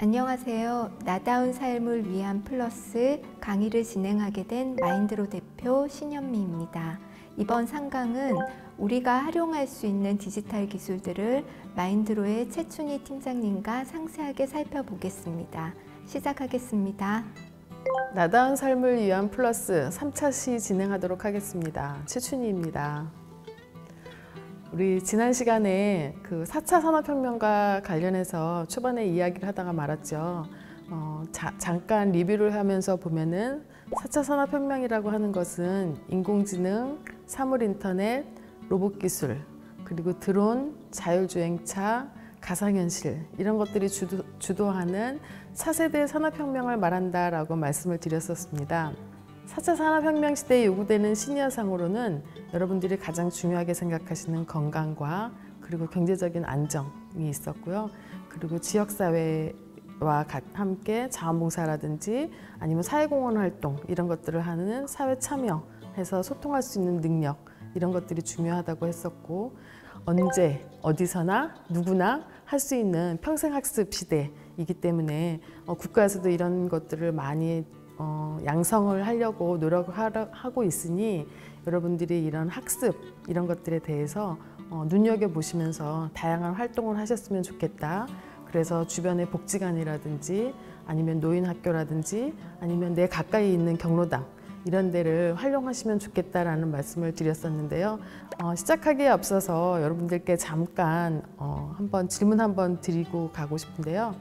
안녕하세요. 나다운 삶을 위한 플러스 강의를 진행하게 된 마인드로 대표 신현미입니다. 이번 상강은 우리가 활용할 수 있는 디지털 기술들을 마인드로의 최춘희 팀장님과 상세하게 살펴보겠습니다. 시작하겠습니다. 나다운 삶을 위한 플러스 3차 시 진행하도록 하겠습니다. 최춘희입니다. 우리 지난 시간에 그 4차 산업혁명과 관련해서 초반에 이야기를 하다가 말았죠. 잠깐 리뷰를 하면서 보면은 4차 산업혁명이라고 하는 것은 인공지능, 사물인터넷, 로봇기술, 그리고 드론, 자율주행차, 가상현실 이런 것들이 주도하는 4세대 산업혁명을 말한다라고 말씀을 드렸었습니다. 4차 산업혁명 시대에 요구되는 시니어상으로는 여러분들이 가장 중요하게 생각하시는 건강과 그리고 경제적인 안정이 있었고요. 그리고 지역사회와 함께 자원봉사라든지 아니면 사회공헌 활동 이런 것들을 하는 사회 참여해서 소통할 수 있는 능력 이런 것들이 중요하다고 했었고 언제 어디서나 누구나 할 수 있는 평생학습 시대이기 때문에 국가에서도 이런 것들을 많이 양성을 하려고 노력을 하고 있으니 여러분들이 이런 학습 이런 것들에 대해서 눈여겨보시면서 다양한 활동을 하셨으면 좋겠다. 그래서 주변의 복지관이라든지 아니면 노인학교라든지 아니면 내 가까이 있는 경로당 이런 데를 활용하시면 좋겠다라는 말씀을 드렸었는데요. 시작하기에 앞서서 여러분들께 잠깐 한번 질문 한번 드리고 가고 싶은데요.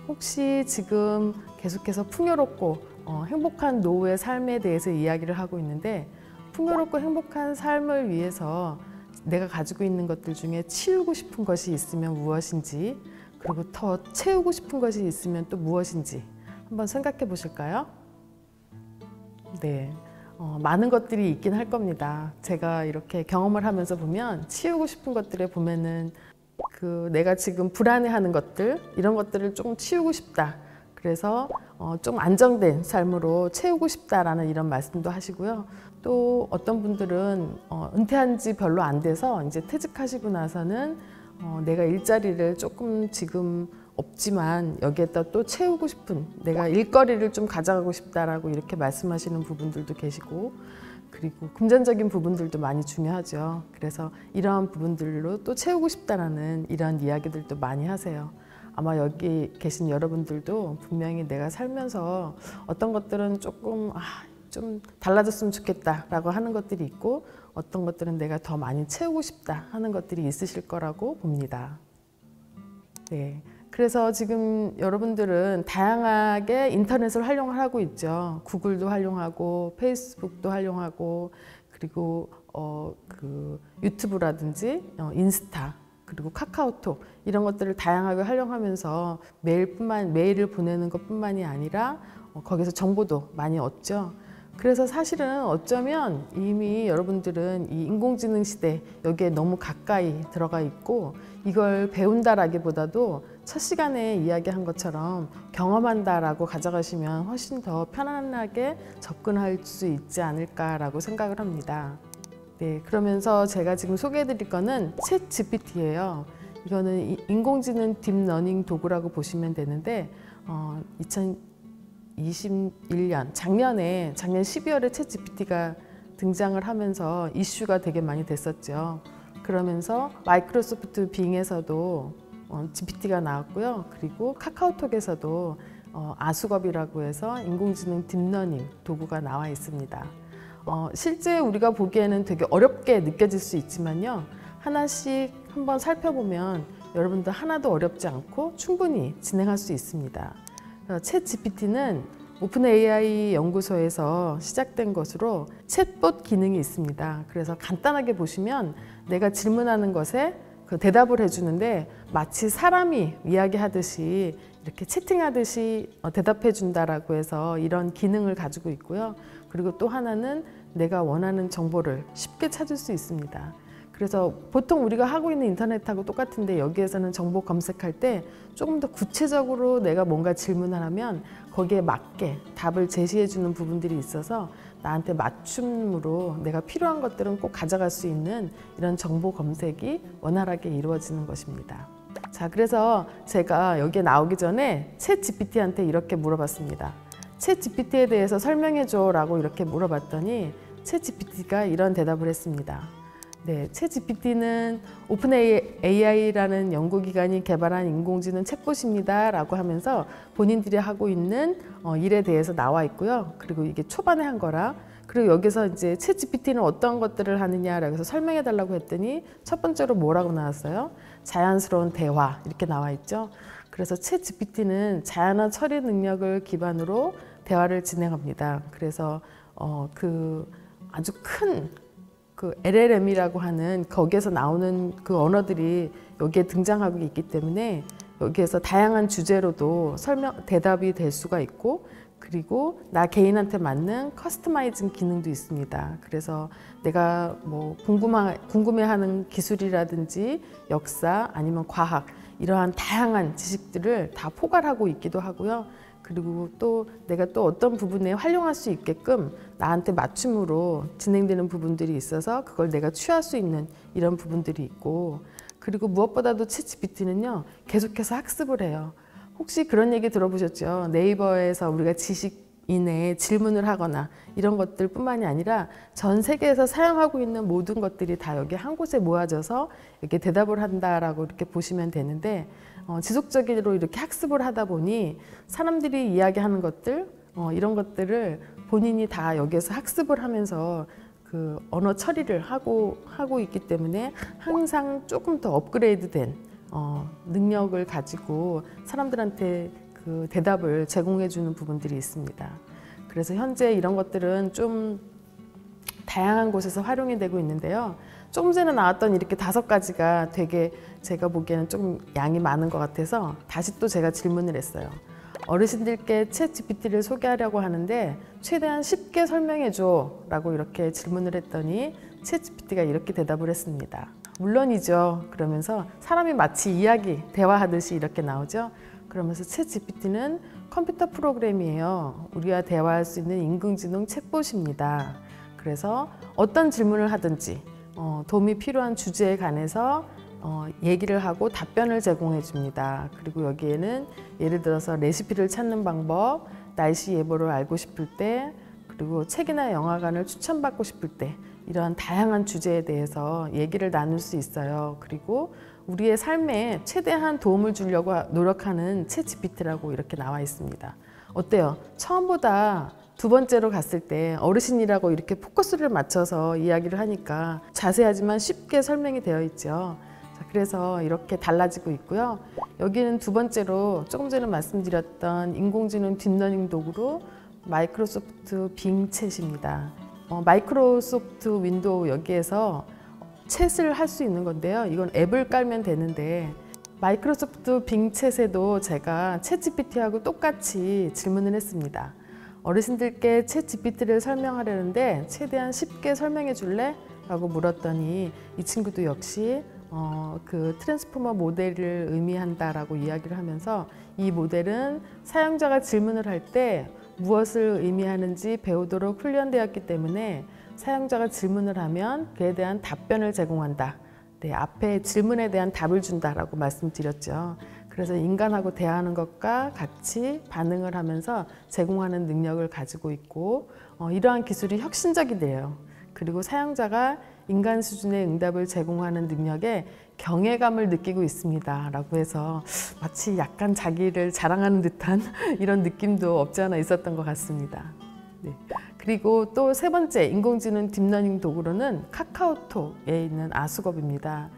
혹시 지금 계속해서 풍요롭고 행복한 노후의 삶에 대해서 이야기를 하고 있는데 풍요롭고 행복한 삶을 위해서 내가 가지고 있는 것들 중에 치우고 싶은 것이 있으면 무엇인지 그리고 더 채우고 싶은 것이 있으면 또 무엇인지 한번 생각해 보실까요? 네, 많은 것들이 있긴 할 겁니다. 제가 이렇게 경험을 하면서 보면 치우고 싶은 것들에 보면은 내가 지금 불안해하는 것들 이런 것들을 조금 치우고 싶다. 그래서 좀 안정된 삶으로 채우고 싶다라는 이런 말씀도 하시고요. 또 어떤 분들은 은퇴한 지 별로 안 돼서 이제 퇴직하시고 나서는 내가 일자리를 조금 지금 없지만 여기에다 또 채우고 싶은 내가 일거리를 좀 가져가고 싶다라고 이렇게 말씀하시는 부분들도 계시고 그리고 금전적인 부분들도 많이 중요하죠. 그래서 이러한 부분들로 또 채우고 싶다라는 이런 이야기들도 많이 하세요. 아마 여기 계신 여러분들도 분명히 내가 살면서 어떤 것들은 조금 좀 달라졌으면 좋겠다라고 하는 것들이 있고 어떤 것들은 내가 더 많이 채우고 싶다 하는 것들이 있으실 거라고 봅니다. 네, 그래서 지금 여러분들은 다양하게 인터넷을 활용을 하고 있죠. 구글도 활용하고 페이스북도 활용하고 그리고 유튜브라든지 인스타 그리고 카카오톡 이런 것들을 다양하게 활용하면서 메일을 보내는 것뿐만이 아니라 거기서 정보도 많이 얻죠. 그래서 사실은 어쩌면 이미 여러분들은 이 인공지능 시대 여기에 너무 가까이 들어가 있고 이걸 배운다라기보다도 첫 시간에 이야기한 것처럼 경험한다라고 가져가시면 훨씬 더 편안하게 접근할 수 있지 않을까라고 생각을 합니다. 네, 그러면서 제가 지금 소개해드릴 거는 챗 GPT예요. 이거는 인공지능 딥러닝 도구라고 보시면 되는데 2021년 작년 12월에 챗 GPT가 등장을 하면서 이슈가 되게 많이 됐었죠. 그러면서 마이크로소프트 빙에서도 GPT가 나왔고요. 그리고 카카오톡에서도 아수겁이라고 해서 인공지능 딥러닝 도구가 나와 있습니다. 실제 우리가 보기에는 되게 어렵게 느껴질 수 있지만요. 하나씩 한번 살펴보면 여러분들 하나도 어렵지 않고 충분히 진행할 수 있습니다. 챗 GPT는 오픈 AI 연구소에서 시작된 것으로 챗봇 기능이 있습니다. 그래서 간단하게 보시면 내가 질문하는 것에 대답을 해주는데 마치 사람이 이야기하듯이 이렇게 채팅하듯이 대답해 준다라고 해서 이런 기능을 가지고 있고요. 그리고 또 하나는 내가 원하는 정보를 쉽게 찾을 수 있습니다. 그래서 보통 우리가 하고 있는 인터넷하고 똑같은데 여기에서는 정보 검색할 때 조금 더 구체적으로 내가 뭔가 질문을 하면 거기에 맞게 답을 제시해 주는 부분들이 있어서 나한테 맞춤으로 내가 필요한 것들은 꼭 가져갈 수 있는 이런 정보 검색이 원활하게 이루어지는 것입니다. 자, 그래서 제가 여기에 나오기 전에 챗 GPT한테 이렇게 물어봤습니다. 챗 GPT에 대해서 설명해줘 라고 이렇게 물어봤더니 챗 GPT가 이런 대답을 했습니다. 네, 챗 GPT는 오픈 AI라는 연구기관이 개발한 인공지능 챗봇입니다 라고 하면서 본인들이 하고 있는 일에 대해서 나와 있고요. 그리고 이게 초반에 한 거라, 그리고 여기서 이제 챗 GPT는 어떤 것들을 하느냐라고 해서 설명해 달라고 했더니 첫 번째로 뭐라고 나왔어요? 자연스러운 대화, 이렇게 나와 있죠. 그래서 챗 GPT는 자연한 처리 능력을 기반으로 대화를 진행합니다. 그래서 아주 큰 LLM이라고 하는 거기에서 나오는 그 언어들이 여기에 등장하고 있기 때문에 여기에서 다양한 주제로도 대답이 될 수가 있고, 그리고 나 개인한테 맞는 커스터마이징 기능도 있습니다. 그래서 내가 뭐 궁금해하는 기술이라든지 역사 아니면 과학, 이러한 다양한 지식들을 다 포괄하고 있기도 하고요. 그리고 또 내가 또 어떤 부분에 활용할 수 있게끔 나한테 맞춤으로 진행되는 부분들이 있어서 그걸 내가 취할 수 있는 이런 부분들이 있고, 그리고 무엇보다도 챗 GPT는요 계속해서 학습을 해요. 혹시 그런 얘기 들어보셨죠? 네이버에서 우리가 지식인에 질문을 하거나 이런 것들 뿐만이 아니라 전 세계에서 사용하고 있는 모든 것들이 다 여기 한 곳에 모아져서 이렇게 대답을 한다라고 이렇게 보시면 되는데, 지속적으로 이렇게 학습을 하다 보니 사람들이 이야기하는 것들, 이런 것들을 본인이 다 여기에서 학습을 하면서 그 언어 처리를 하고 있기 때문에 항상 조금 더 업그레이드된 능력을 가지고 사람들한테 그 대답을 제공해 주는 부분들이 있습니다. 그래서 현재 이런 것들은 좀 다양한 곳에서 활용이 되고 있는데요. 조금 전에 나왔던 이렇게 5가지가 되게 제가 보기에는 좀 양이 많은 것 같아서 다시 또 제가 질문을 했어요. 어르신들께 챗 GPT를 소개하려고 하는데 최대한 쉽게 설명해 줘 라고 이렇게 질문을 했더니 챗 GPT가 이렇게 대답을 했습니다. 물론이죠. 그러면서 사람이 마치 대화하듯이 이렇게 나오죠. 그러면서 챗 GPT는 컴퓨터 프로그램이에요. 우리와 대화할 수 있는 인공지능 챗봇입니다. 그래서 어떤 질문을 하든지 도움이 필요한 주제에 관해서 얘기를 하고 답변을 제공해 줍니다. 그리고 여기에는 예를 들어서 레시피를 찾는 방법, 날씨 예보를 알고 싶을 때, 그리고 책이나 영화관을 추천받고 싶을 때, 이런 다양한 주제에 대해서 얘기를 나눌 수 있어요. 그리고 우리의 삶에 최대한 도움을 주려고 노력하는 챗 GPT라고 이렇게 나와 있습니다. 어때요? 처음보다 2번째로 갔을 때 어르신이라고 이렇게 포커스를 맞춰서 이야기를 하니까 자세하지만 쉽게 설명이 되어 있죠. 자, 그래서 이렇게 달라지고 있고요. 여기는 2번째로 조금 전에 말씀드렸던 인공지능 딥러닝 도구로 마이크로소프트 빙 챗입니다. 마이크로소프트 윈도우 여기에서 챗을 할 수 있는 건데요. 이건 앱을 깔면 되는데, 마이크로소프트 빙 챗에도 제가 챗 GPT하고 똑같이 질문을 했습니다. 어르신들께 챗 GPT를 설명하려는데 최대한 쉽게 설명해 줄래? 라고 물었더니 이 친구도 역시 그 트랜스포머 모델을 의미한다라고 이야기를 하면서 이 모델은 사용자가 질문을 할 때 무엇을 의미하는지 배우도록 훈련되었기 때문에 사용자가 질문을 하면 그에 대한 답변을 제공한다. 네, 앞에 질문에 대한 답을 준다라고 말씀드렸죠. 그래서 인간하고 대화하는 것과 같이 반응을 하면서 제공하는 능력을 가지고 있고, 이러한 기술이 혁신적이돼요. 그리고 사용자가 인간 수준의 응답을 제공하는 능력에 경외감을 느끼고 있습니다 라고 해서 마치 약간 자기를 자랑하는 듯한 이런 느낌도 없지 않아 있었던 것 같습니다. 네. 그리고 또 3번째 인공지능 딥러닝 도구로는 카카오톡에 있는 아수겁입니다.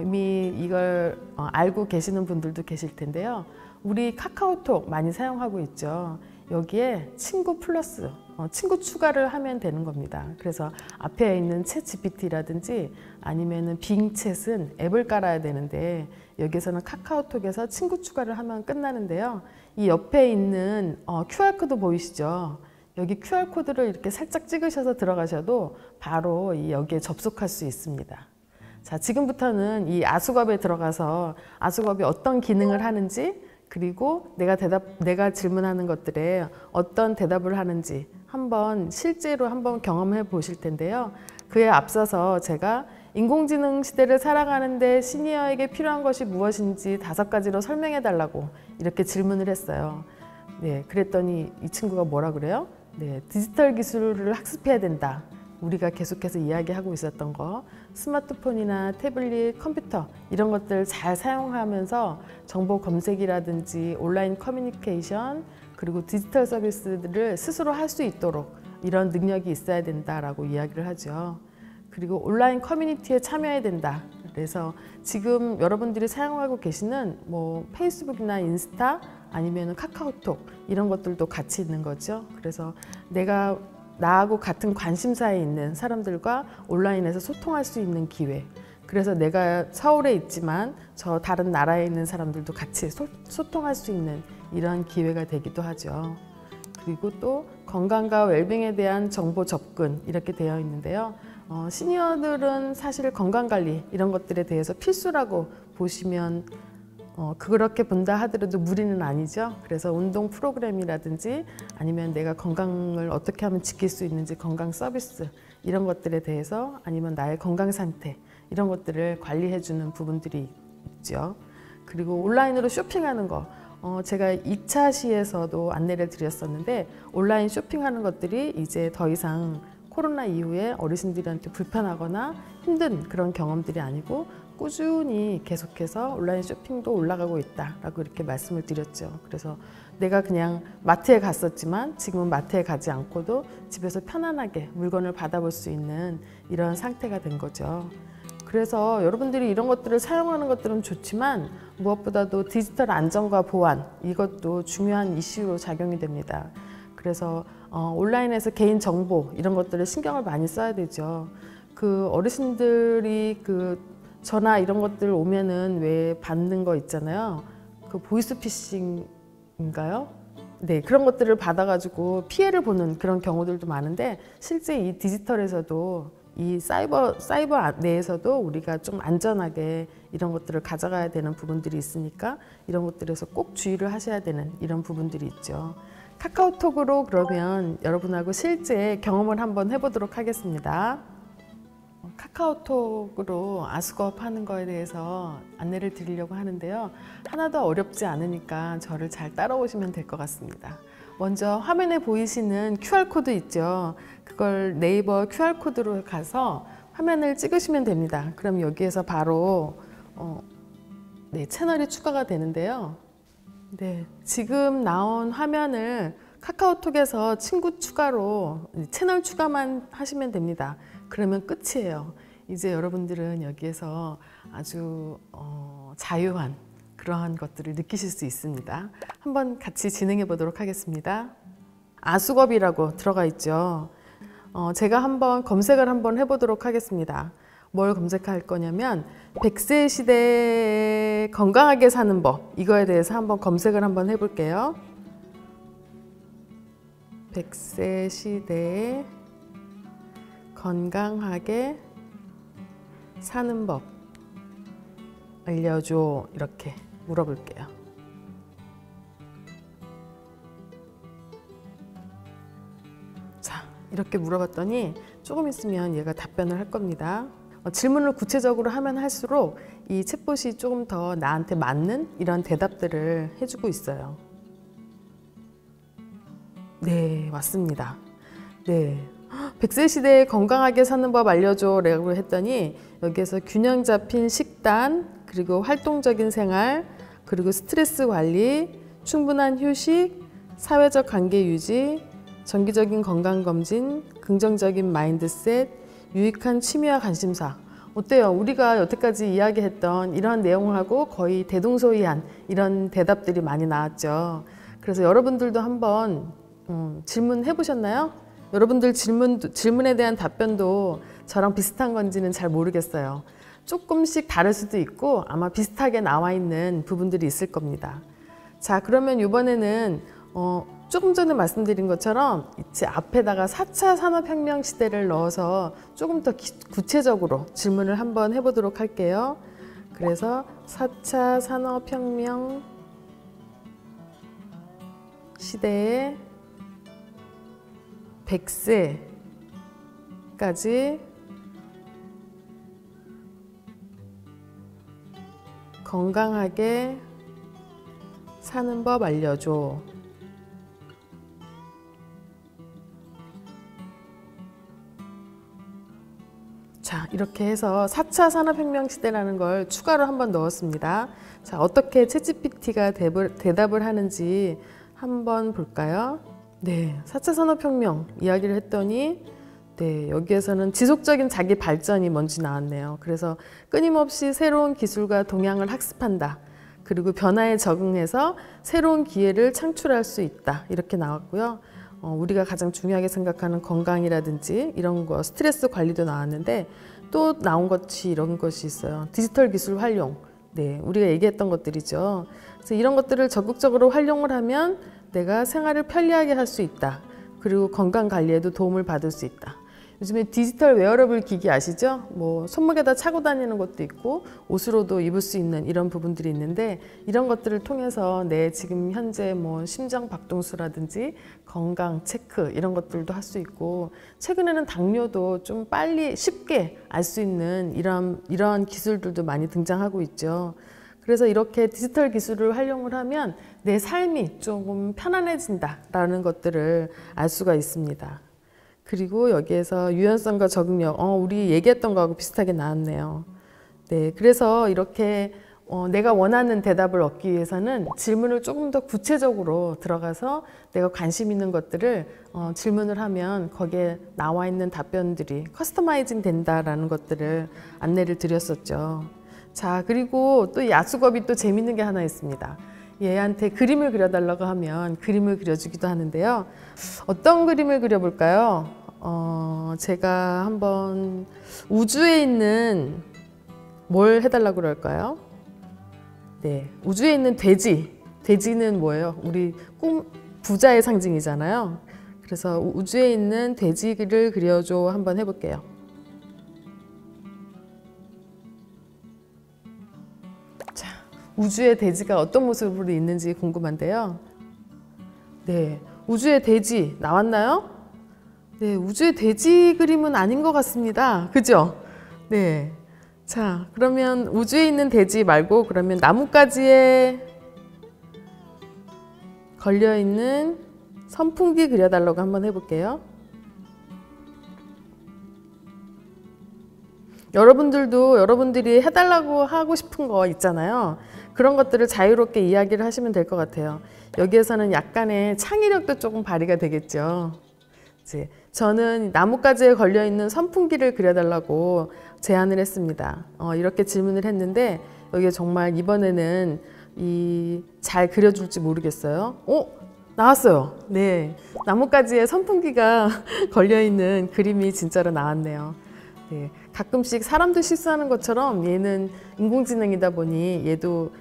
이미 이걸 알고 계시는 분들도 계실 텐데요. 우리 카카오톡 많이 사용하고 있죠. 여기에 친구 플러스, 친구 추가를 하면 되는 겁니다. 그래서 앞에 있는 챗 GPT라든지 아니면은 빙 챗은 앱을 깔아야 되는데 여기서는 카카오톡에서 친구 추가를 하면 끝나는데요. 이 옆에 있는 QR코드 보이시죠? 여기 QR코드를 이렇게 살짝 찍으셔서 들어가셔도 바로 여기에 접속할 수 있습니다. 자, 지금부터는 이 아수겁에 들어가서 아수겁이 어떤 기능을 하는지, 그리고 내가 질문하는 것들에 어떤 대답을 하는지 실제로 한번 경험해 보실 텐데요. 그에 앞서서 제가 인공지능 시대를 살아가는데 시니어에게 필요한 것이 무엇인지 5가지로 설명해 달라고 이렇게 질문을 했어요. 네, 그랬더니 이 친구가 뭐라 그래요? 네, 디지털 기술을 학습해야 된다. 우리가 계속해서 이야기하고 있었던 거, 스마트폰이나 태블릿, 컴퓨터 이런 것들 잘 사용하면서 정보 검색이라든지 온라인 커뮤니케이션 그리고 디지털 서비스들을 스스로 할 수 있도록 이런 능력이 있어야 된다라고 이야기를 하죠. 그리고 온라인 커뮤니티에 참여해야 된다. 그래서 지금 여러분들이 사용하고 계시는 뭐 페이스북이나 인스타 아니면 카카오톡 이런 것들도 같이 있는 거죠. 그래서 내가 나하고 같은 관심사에 있는 사람들과 온라인에서 소통할 수 있는 기회. 그래서 내가 서울에 있지만 저 다른 나라에 있는 사람들도 같이 소통할 수 있는 이런 기회가 되기도 하죠. 그리고 또 건강과 웰빙에 대한 정보 접근 이렇게 되어 있는데요. 시니어들은 사실 건강관리 이런 것들에 대해서 필수라고 보시면 그렇게 본다 하더라도 무리는 아니죠. 그래서 운동 프로그램이라든지 아니면 내가 건강을 어떻게 하면 지킬 수 있는지 건강 서비스 이런 것들에 대해서 아니면 나의 건강 상태 이런 것들을 관리해 주는 부분들이 있죠. 그리고 온라인으로 쇼핑하는 거 제가 2차 시에서도 안내를 드렸었는데 온라인 쇼핑하는 것들이 이제 더 이상 코로나 이후에 어르신들한테 불편하거나 힘든 그런 경험들이 아니고 꾸준히 계속해서 온라인 쇼핑도 올라가고 있다라고 이렇게 말씀을 드렸죠. 그래서 내가 그냥 마트에 갔었지만 지금은 마트에 가지 않고도 집에서 편안하게 물건을 받아볼 수 있는 이런 상태가 된 거죠. 그래서 여러분들이 이런 것들을 사용하는 것들은 좋지만 무엇보다도 디지털 안전과 보안 이것도 중요한 이슈로 작용이 됩니다. 그래서 온라인에서 개인 정보 이런 것들을 신경을 많이 써야 되죠. 그 어르신들이 그 전화 이런 것들 오면은 왜 받는 거 있잖아요. 그 보이스피싱인가요? 네, 그런 것들을 받아가지고 피해를 보는 그런 경우들도 많은데 실제 이 디지털에서도 이 사이버 내에서도 우리가 좀 안전하게 이런 것들을 가져가야 되는 부분들이 있으니까 이런 것들에서 꼭 주의를 하셔야 되는 이런 부분들이 있죠. 카카오톡으로 그러면 여러분하고 실제 경험을 한번 해보도록 하겠습니다. 카카오톡으로 아수거업 하는 거에 대해서 안내를 드리려고 하는데요. 하나도 어렵지 않으니까 저를 잘 따라오시면 될 것 같습니다. 먼저 화면에 보이시는 QR코드 있죠. 그걸 네이버 QR코드로 가서 화면을 찍으시면 됩니다. 그럼 여기에서 바로 채널이 추가가 되는데요. 네, 지금 나온 화면을 카카오톡에서 친구 추가로 채널 추가만 하시면 됩니다. 그러면 끝이에요. 이제 여러분들은 여기에서 아주 자유한 그러한 것들을 느끼실 수 있습니다. 한번 같이 진행해 보도록 하겠습니다. 아수겁이라고 들어가 있죠. 제가 한번 검색을 한번 해보도록 하겠습니다. 뭘 검색할 거냐면 100세 시대에 건강하게 사는 법 이거에 대해서 한번 검색을 한번 해볼게요. 100세 시대에 건강하게 사는 법 알려줘 이렇게 물어볼게요. 자, 이렇게 물어봤더니 조금 있으면 얘가 답변을 할 겁니다. 질문을 구체적으로 하면 할수록 이 챗봇이 조금 더 나한테 맞는 이런 대답들을 해주고 있어요. 네, 맞습니다. 네, 100세 시대에 건강하게 사는 법 알려줘 라고 했더니 여기에서 균형 잡힌 식단, 그리고 활동적인 생활, 그리고 스트레스 관리, 충분한 휴식, 사회적 관계 유지, 정기적인 건강검진, 긍정적인 마인드셋, 유익한 취미와 관심사. 어때요? 우리가 여태까지 이야기했던 이런 내용하고 거의 대동소이한 이런 대답들이 많이 나왔죠. 그래서 여러분들도 한번 질문해 보셨나요? 여러분들 질문에 대한 답변도 저랑 비슷한 건지는 잘 모르겠어요. 조금씩 다를 수도 있고 아마 비슷하게 나와 있는 부분들이 있을 겁니다. 자, 그러면 이번에는 조금 전에 말씀드린 것처럼 이제 앞에다가 4차 산업혁명 시대를 넣어서 조금 더 구체적으로 질문을 한번 해보도록 할게요. 그래서 4차 산업혁명 시대에 100세까지 건강하게 사는 법 알려줘. 자, 이렇게 해서 4차 산업혁명 시대라는 걸 추가로 한번 넣었습니다. 자, 어떻게 챗GPT가 대답을 하는지 한번 볼까요? 네, 4차 산업혁명 이야기를 했더니 네, 여기에서는 지속적인 자기 발전이 먼저 나왔네요. 그래서 끊임없이 새로운 기술과 동향을 학습한다. 그리고 변화에 적응해서 새로운 기회를 창출할 수 있다. 이렇게 나왔고요. 우리가 가장 중요하게 생각하는 건강이라든지 이런 거, 스트레스 관리도 나왔는데 또 나온 것이 이런 것이 있어요. 디지털 기술 활용. 네, 우리가 얘기했던 것들이죠. 그래서 이런 것들을 적극적으로 활용을 하면 내가 생활을 편리하게 할 수 있다. 그리고 건강 관리에도 도움을 받을 수 있다. 요즘에 디지털 웨어러블 기기 아시죠? 뭐 손목에다 차고 다니는 것도 있고 옷으로도 입을 수 있는 이런 부분들이 있는데 이런 것들을 통해서 내 지금 현재 뭐 심장 박동수라든지 건강 체크 이런 것들도 할 수 있고 최근에는 당뇨도 좀 빨리 쉽게 알 수 있는 이런 기술들도 많이 등장하고 있죠. 그래서 이렇게 디지털 기술을 활용을 하면 내 삶이 조금 편안해진다라는 것들을 알 수가 있습니다. 그리고 여기에서 유연성과 적응력, 우리 얘기했던 거하고 비슷하게 나왔네요. 네, 그래서 이렇게 내가 원하는 대답을 얻기 위해서는 질문을 조금 더 구체적으로 들어가서 내가 관심 있는 것들을 질문을 하면 거기에 나와 있는 답변들이 커스터마이징 된다라는 것들을 안내를 드렸었죠. 자, 그리고 또 이 아수겁이 또 재밌는 게 하나 있습니다. 얘한테 그림을 그려달라고 하면 그림을 그려주기도 하는데요. 어떤 그림을 그려볼까요? 제가 한번 우주에 있는 뭘 해달라고 그럴까요? 네, 우주에 있는 돼지. 돼지는 뭐예요? 우리 부자의 상징이잖아요. 그래서 우주에 있는 돼지를 그려줘 한번 해볼게요. 자, 우주의 돼지가 어떤 모습으로 있는지 궁금한데요. 네, 우주의 돼지 나왔나요? 네, 우주의 돼지 그림은 아닌 것 같습니다. 그죠? 네. 자, 그러면 우주에 있는 돼지 말고 그러면 나뭇가지에 걸려있는 선풍기 그려달라고 한번 해볼게요. 여러분들도 여러분들이 해달라고 하고 싶은 거 있잖아요. 그런 것들을 자유롭게 이야기를 하시면 될 것 같아요. 여기에서는 약간의 창의력도 조금 발휘가 되겠죠. 이제 저는 나뭇가지에 걸려있는 선풍기를 그려달라고 제안을 했습니다. 이렇게 질문을 했는데 여기에 정말 이번에는 잘 그려줄지 모르겠어요. 나왔어요. 네, 나뭇가지에 선풍기가 걸려있는 그림이 진짜로 나왔네요. 네, 가끔씩 사람도 실수하는 것처럼 얘는 인공지능이다 보니 얘도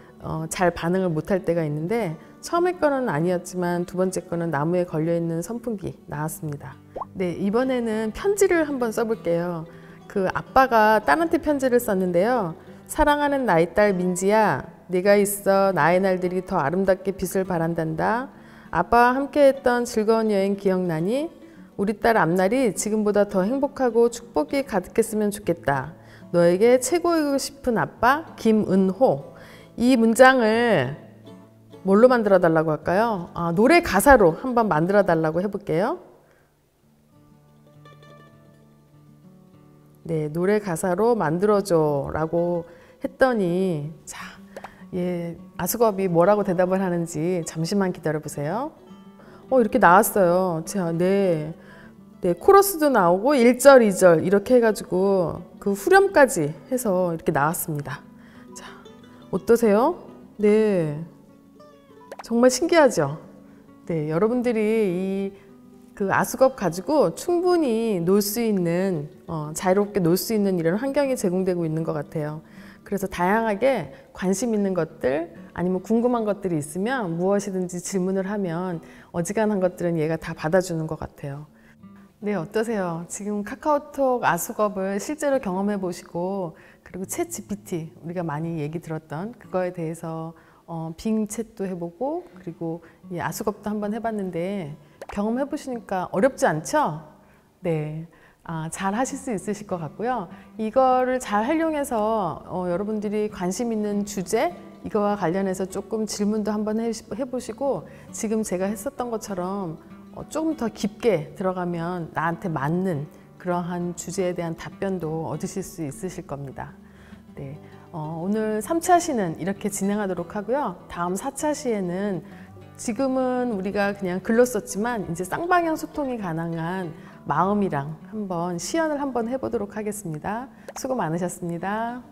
잘 반응을 못할 때가 있는데 처음에 거는 아니었지만 두 번째 거는 나무에 걸려있는 선풍기 나왔습니다. 네, 이번에는 편지를 한번 써볼게요. 그 아빠가 딸한테 편지를 썼는데요. 사랑하는 나의 딸 민지야, 네가 있어 나의 날들이 더 아름답게 빛을 발한단다. 아빠와 함께했던 즐거운 여행 기억나니? 우리 딸 앞날이 지금보다 더 행복하고 축복이 가득했으면 좋겠다. 너에게 최고이고 싶은 아빠 김은호. 이 문장을 뭘로 만들어 달라고 할까요? 노래 가사로 한번 만들어 달라고 해볼게요. 네, 노래 가사로 만들어줘 라고 했더니 자, 아수겁이 뭐라고 대답을 하는지 잠시만 기다려 보세요. 이렇게 나왔어요. 자, 네, 코러스도 나오고 1절, 2절 이렇게 해가지고 그 후렴까지 해서 이렇게 나왔습니다. 자, 어떠세요? 네, 정말 신기하죠? 네, 여러분들이 그 아수겁 가지고 충분히 놀 수 있는, 자유롭게 놀 수 있는 이런 환경이 제공되고 있는 것 같아요. 그래서 다양하게 관심 있는 것들 아니면 궁금한 것들이 있으면 무엇이든지 질문을 하면 어지간한 것들은 얘가 다 받아주는 것 같아요. 네, 어떠세요? 지금 카카오톡 아수겁을 실제로 경험해 보시고 그리고 챗 GPT 우리가 많이 얘기 들었던 그거에 대해서 빙 챗도 해보고 그리고 이 아수겁도 한번 해봤는데 경험해 보시니까 어렵지 않죠? 네, 잘 하실 수 있으실 것 같고요. 이거를 잘 활용해서 여러분들이 관심 있는 주제, 이거와 관련해서 조금 질문도 한번 해보시고 지금 제가 했었던 것처럼 조금 더 깊게 들어가면 나한테 맞는 그러한 주제에 대한 답변도 얻으실 수 있으실 겁니다. 네, 오늘 3차 시는 이렇게 진행하도록 하고요. 다음 4차 시에는 지금은 우리가 그냥 글로 썼지만 이제 쌍방향 소통이 가능한 마음이랑 한번 시연을 한번 해보도록 하겠습니다. 수고 많으셨습니다.